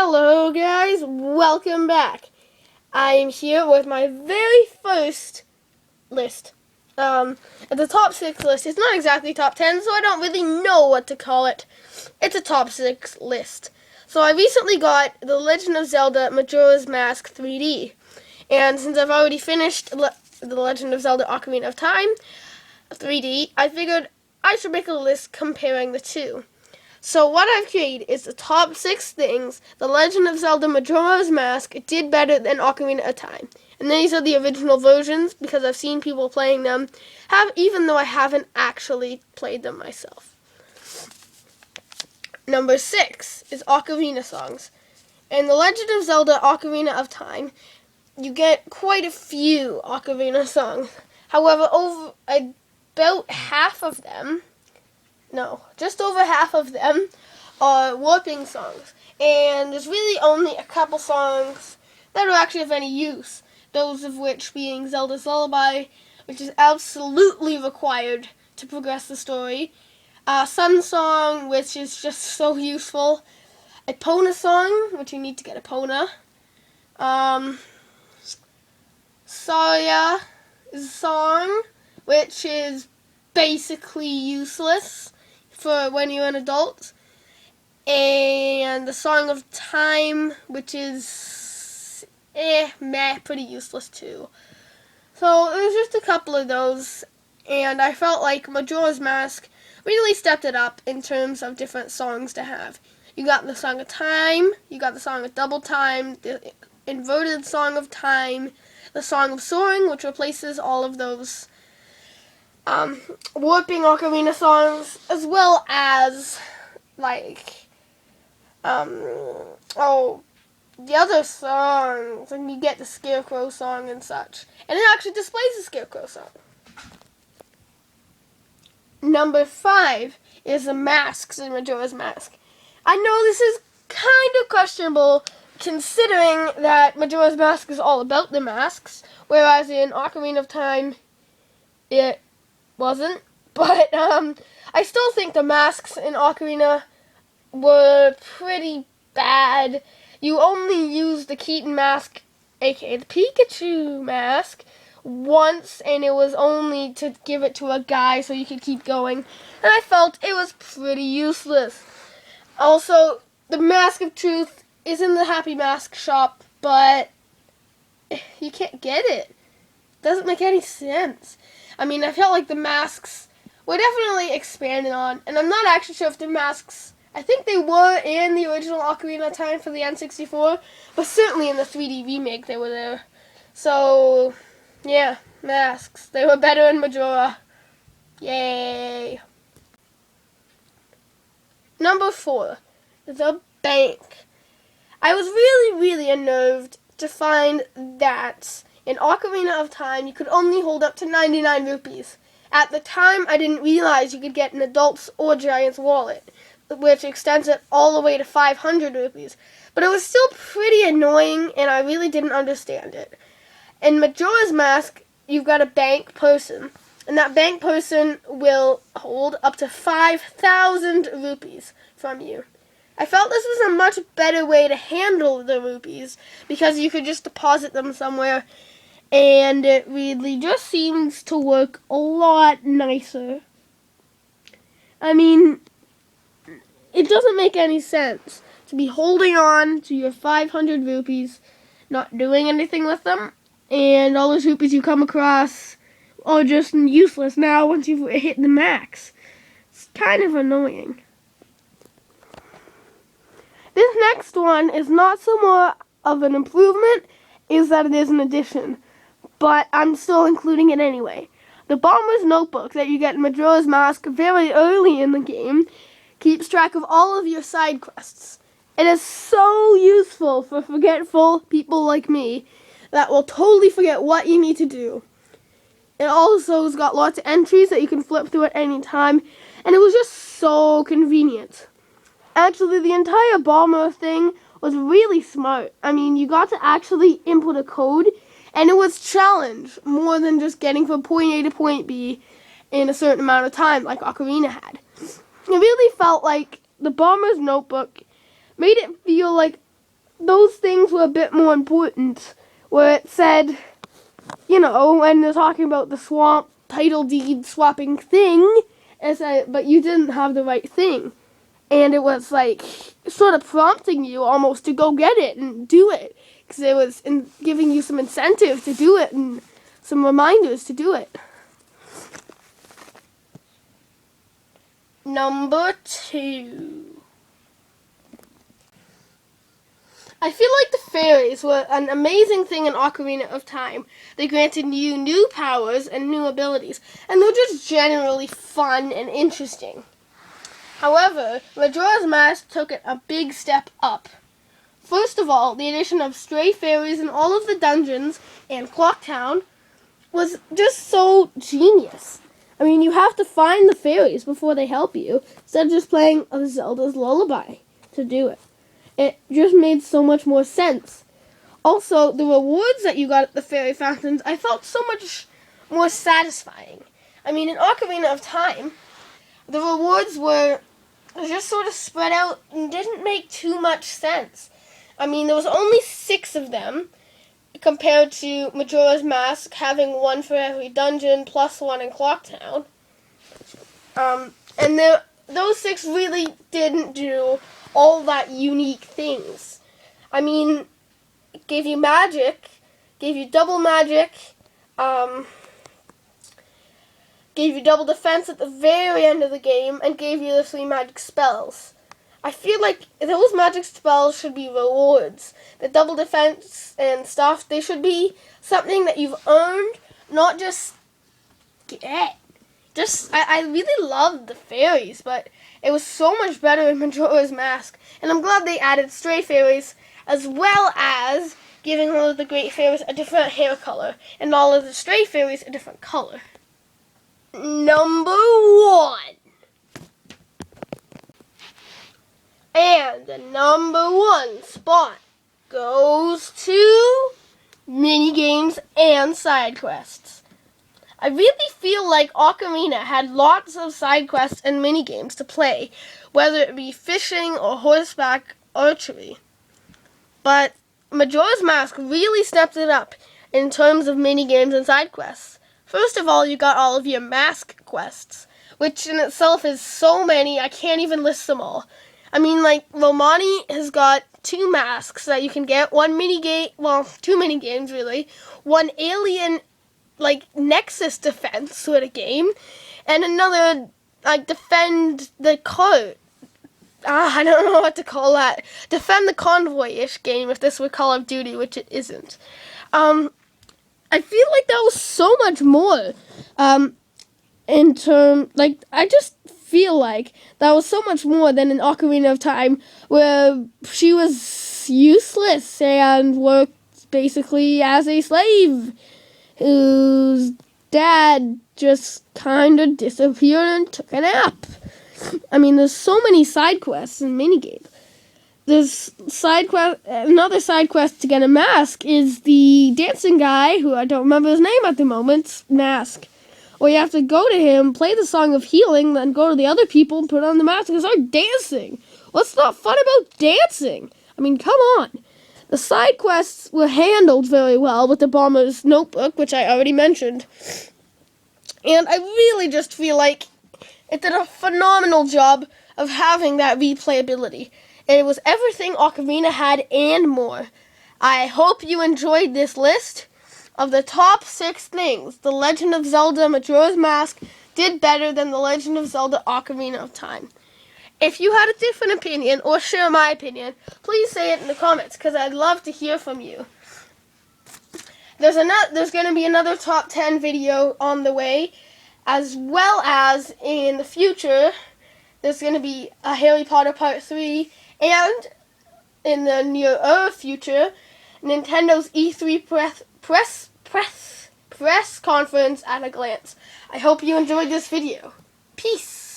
Hello guys, welcome back. I am here with my very first list. The top 6 list. It's not exactly top 10, so I don't really know what to call it. It's a top 6 list. So I recently got The Legend of Zelda Majora's Mask 3D. And since I've already finished The Legend of Zelda Ocarina of Time 3D, I figured I should make a list comparing the two. So what I've created is the top 6 things The Legend of Zelda Majora's Mask did better than Ocarina of Time. And these are the original versions because I've seen people playing them, even though I haven't actually played them myself. Number 6 is Ocarina songs. In The Legend of Zelda Ocarina of Time, you get quite a few Ocarina songs. However, just over half of them are warping songs. And there's really only a couple songs that are actually of any use. Those of which being Zelda's Lullaby, which is absolutely required to progress the story. Sun Song, which is just so useful. Epona Song, which you need to get Epona. Saria Song, which is basically useless for when you're an adult. And the Song of Time, which is pretty useless too. So there's just a couple of those, and I felt like Majora's Mask really stepped it up in terms of different songs to have. You got the Song of Time, you got the Song of Double Time, the inverted Song of Time, the Song of Soaring, which replaces all of those warping ocarina songs, as well as the other songs, and you get the Scarecrow song and such. And it actually displays the Scarecrow song. Number 5 is the masks in Majora's Mask. I know this is kind of questionable, considering that Majora's Mask is all about the masks, whereas in Ocarina of Time, it wasn't. But I still think the masks in Ocarina were pretty bad. You only used the Keaton mask, aka the Pikachu mask, once, and it was only to give it to a guy so you could keep going. And I felt it was pretty useless. Also, the Mask of Truth is in the Happy Mask shop, but you can't get it. Doesn't make any sense. I mean, I felt like the masks were definitely expanded on, and I'm not actually sure if the masks, I think they were in the original Ocarina of Time for the N64, but certainly in the 3D remake they were there. So, yeah, masks. They were better in Majora. Yay. Number 4, the bank. I was really unnerved to find that in Ocarina of Time you could only hold up to 99 rupees. At the time, I didn't realize you could get an adult's or giant's wallet, which extends it all the way to 500 rupees. But it was still pretty annoying, and I really didn't understand it. In Majora's Mask, you've got a bank person, and that bank person will hold up to 5,000 rupees from you. I felt this was a much better way to handle the rupees, because you could just deposit them somewhere, and it really just seems to work a lot nicer. I mean, it doesn't make any sense to be holding on to your 500 rupees, not doing anything with them, and all those rupees you come across are just useless now once you've hit the max. It's kind of annoying. This next one is not so more of an improvement, is that it is an addition, but I'm still including it anyway. The Bomber's Notebook that you get in Majora's Mask very early in the game keeps track of all of your side quests. It is so useful for forgetful people like me that will totally forget what you need to do. It also has got lots of entries that you can flip through at any time, and it was just so convenient. Actually, the entire Bomber thing was really smart. I mean, you got to actually input a code, and it was challenge more than just getting from point A to point B in a certain amount of time like Ocarina had. It really felt like the Bomber's Notebook made it feel like those things were a bit more important, where it said, when they're talking about the swamp title deed swapping thing, it said, but you didn't have the right thing. And it was like sort of prompting you almost to go get it and do it, because it was giving you some incentive to do it and some reminders to do it. Number 2. I feel like the fairies were an amazing thing in Ocarina of Time. They granted you new powers and new abilities, and they're just generally fun and interesting. However, Majora's Mask took it a big step up. First of all, the addition of stray fairies in all of the dungeons and Clock Town was just so genius. I mean, you have to find the fairies before they help you, instead of just playing a Zelda's Lullaby to do it. It just made so much more sense. Also, the rewards that you got at the fairy fountains, I felt so much more satisfying. I mean, in Ocarina of Time, the rewards were just sort of spread out and didn't make too much sense. I mean, there was only 6 of them, compared to Majora's Mask having 1 for every dungeon, plus 1 in Clock Town. And those 6 really didn't do all that unique things. I mean, it gave you magic, gave you double magic, gave you double defense at the very end of the game, and gave you the 3 magic spells. I feel like those magic spells should be rewards. The double defense and stuff, they should be something that you've earned, not just get. I really loved the fairies, but it was so much better in Majora's Mask. And I'm glad they added stray fairies, as well as giving all of the great fairies a different hair color, and all of the stray fairies a different color. Number 1. And the number 1 spot goes to minigames and side quests. I really feel like Ocarina had lots of side quests and minigames to play, whether it be fishing or horseback archery. But Majora's Mask really stepped it up in terms of minigames and side quests. First of all, you got all of your mask quests, which in itself is so many, I can't even list them all. I mean, like, Romani has got 2 masks that you can get. 1 minigame, well, 2 minigames, really. 1 alien, Nexus defense sort of game. And another, defend the cart. I don't know what to call that. Defend the convoy-ish game, if this were Call of Duty, which it isn't. I feel like that was so much more. I just feel like that was so much more than in Ocarina of Time, where she was useless and worked basically as a slave, whose dad just kind of disappeared and took a nap. I mean, there's so many side quests and minigames. There's another side quest to get a mask is the dancing guy, who I don't remember his name at the moment, mask. Or you have to go to him, play the Song of Healing, then go to the other people and put on the mask and start dancing. What's not fun about dancing? I mean, come on. The side quests were handled very well with the Bomber's Notebook, which I already mentioned. And I really just feel like it did a phenomenal job of having that replayability. And it was everything Ocarina had and more. I hope you enjoyed this list. Of the top 6 things, The Legend of Zelda Majora's Mask did better than The Legend of Zelda Ocarina of Time. If you had a different opinion or share my opinion, please say it in the comments, because I'd love to hear from you. There's going to be another top 10 video on the way, as well as in the future, there's going to be a Harry Potter Part 3, and in the nearer future, Nintendo's E3 press conference at a glance. I hope you enjoyed this video. Peace!